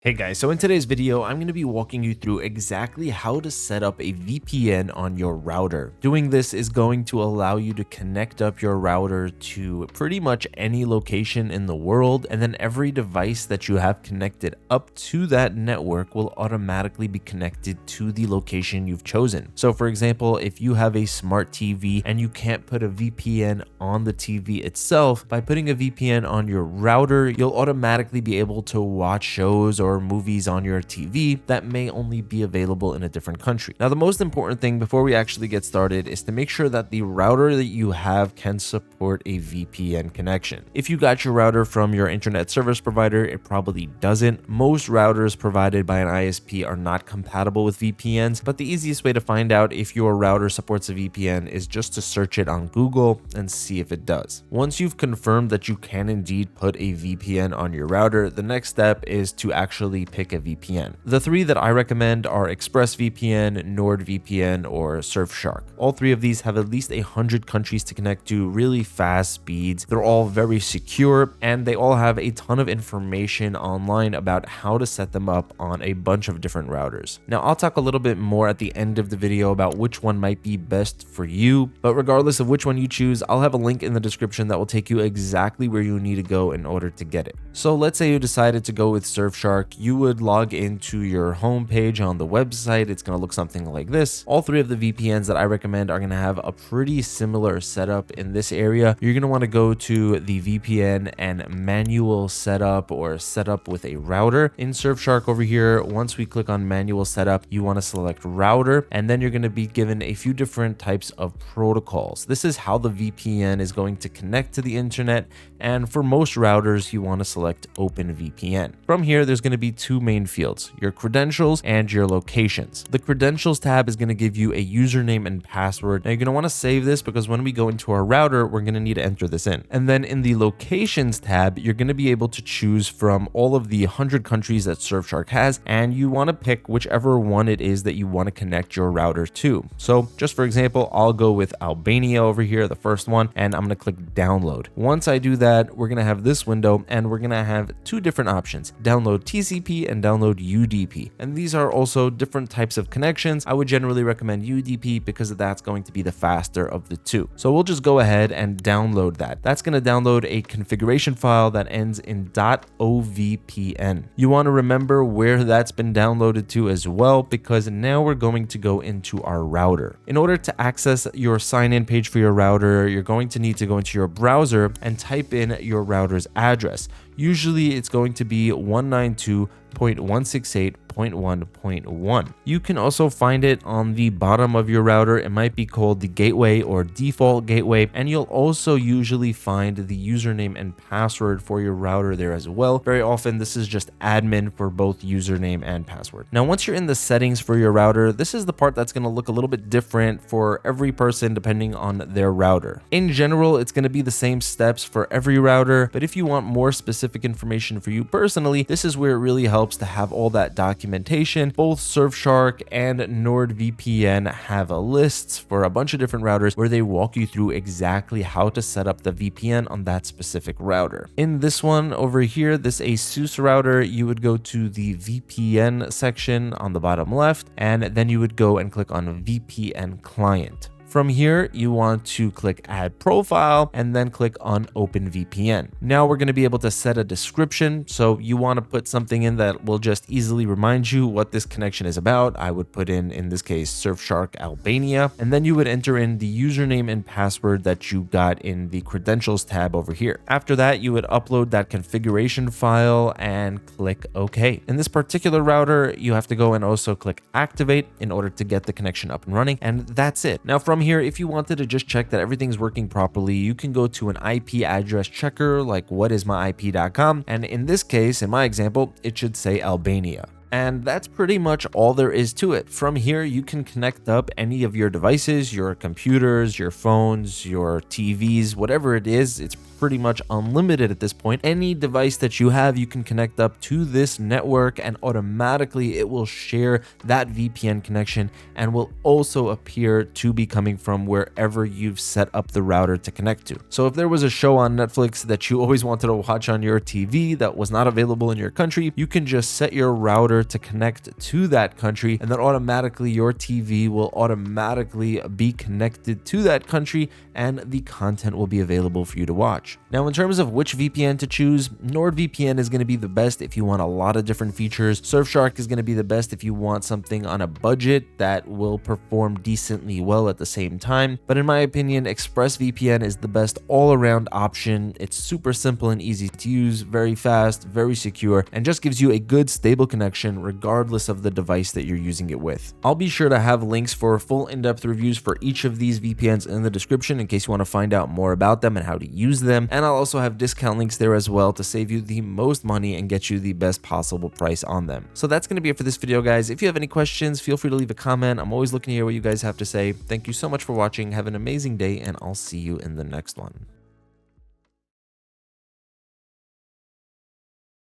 Hey guys, so in today's video, I'm going to be walking you through exactly how to set up a VPN on your router. Doing this is going to allow you to connect up your router to pretty much any location in the world, and then every device that you have connected up to that network will automatically be connected to the location you've chosen. So for example, if you have a smart TV and you can't put a VPN on the TV itself, by putting a VPN on your router, you'll automatically be able to watch shows or movies on your TV that may only be available in a different country. Now, the most important thing before we actually get started is to make sure that the router that you have can support a VPN connection. If you got your router from your internet service provider, it probably doesn't. Most routers provided by an ISP are not compatible with VPNs, but the easiest way to find out if your router supports a VPN is just to search it on Google and see if it does. Once you've confirmed that you can indeed put a VPN on your router, the next step is to actually pick a VPN. The three that I recommend are ExpressVPN, NordVPN, or Surfshark. All three of these have at least 100 countries to connect to, really fast speeds. They're all very secure, and they all have a ton of information online about how to set them up on a bunch of different routers. Now, I'll talk a little bit more at the end of the video about which one might be best for you, but regardless of which one you choose, I'll have a link in the description that will take you exactly where you need to go in order to get it. So let's say you decided to go with Surfshark. You would log into your home page on the website. It's going to look something like this. All three of the VPNs that I recommend are going to have a pretty similar setup in this area. You're going to want to go to the VPN and manual setup or setup with a router. In Surfshark over here, once we click on manual setup, you want to select router, and then you're going to be given a few different types of protocols. This is how the VPN is going to connect to the internet, and for most routers, you want to select OpenVPN. From here, there's going to be two main fields, your credentials and your locations. The credentials tab is going to give you a username and password. Now you're going to want to save this because when we go into our router, we're going to need to enter this in. And then in the locations tab, you're going to be able to choose from all of the 100 countries that Surfshark has, and you want to pick whichever one it is that you want to connect your router to. So just for example, I'll go with Albania over here, the first one, and I'm going to click download. Once I do that, we're going to have this window, and we're going to have two different options, download TCP and download UDP. And these are also different types of connections. I would generally recommend UDP because that's going to be the faster of the two. So we'll just go ahead and download that. That's going to download a configuration file that ends in .ovpn. You want to remember where that's been downloaded to as well, because now we're going to go into our router. In order to access your sign-in page for your router, you're going to need to go into your browser and type in your router's address. Usually it's going to be 192.168.1.1. You can also find it on the bottom of your router. It might be called the gateway or default gateway, and you'll also usually find the username and password for your router there as well. Very often this is just admin for both username and password. Now, once you're in the settings for your router, this is the part that's going to look a little bit different for every person depending on their router. In general, it's going to be the same steps for every router, but if you want more specific information for you personally, this is where it really helps to have all that documentation. Both Surfshark and NordVPN have lists for a bunch of different routers where they walk you through exactly how to set up the VPN on that specific router. In this one over here, this ASUS router, you would go to the VPN section on the bottom left, and then you would go and click on VPN client. From here, you want to click Add Profile and then click on Open VPN. Now we're going to be able to set a description. So you want to put something in that will just easily remind you what this connection is about. I would put in this case, Surfshark Albania, and then you would enter in the username and password that you got in the credentials tab over here. After that, you would upload that configuration file and click OK. In this particular router, you have to go and also click Activate in order to get the connection up and running. And that's it. Now from here, if you wanted to just check that everything's working properly, you can go to an IP address checker like whatismyip.com, and in this case, in my example, it should say Albania. And that's pretty much all there is to it. From here, you can connect up any of your devices, your computers, your phones, your TVs, whatever it is. It's pretty much unlimited at this point. Any device that you have, you can connect up to this network, and automatically it will share that VPN connection and will also appear to be coming from wherever you've set up the router to connect to. So if there was a show on Netflix that you always wanted to watch on your TV that was not available in your country, you can just set your router to connect to that country, and then automatically your TV will automatically be connected to that country and the content will be available for you to watch. Now, in terms of which VPN to choose, NordVPN is going to be the best if you want a lot of different features. Surfshark is going to be the best if you want something on a budget that will perform decently well at the same time. But in my opinion, ExpressVPN is the best all-around option. It's super simple and easy to use, very fast, very secure, and just gives you a good stable connection regardless of the device that you're using it with. I'll be sure to have links for full in-depth reviews for each of these VPNs in the description in case you want to find out more about them and how to use them. And I'll also have discount links there as well to save you the most money and get you the best possible price on them. So that's going to be it for this video, guys. If you have any questions, feel free to leave a comment. I'm always looking to hear what you guys have to say. Thank you so much for watching. Have an amazing day, and I'll see you in the next one.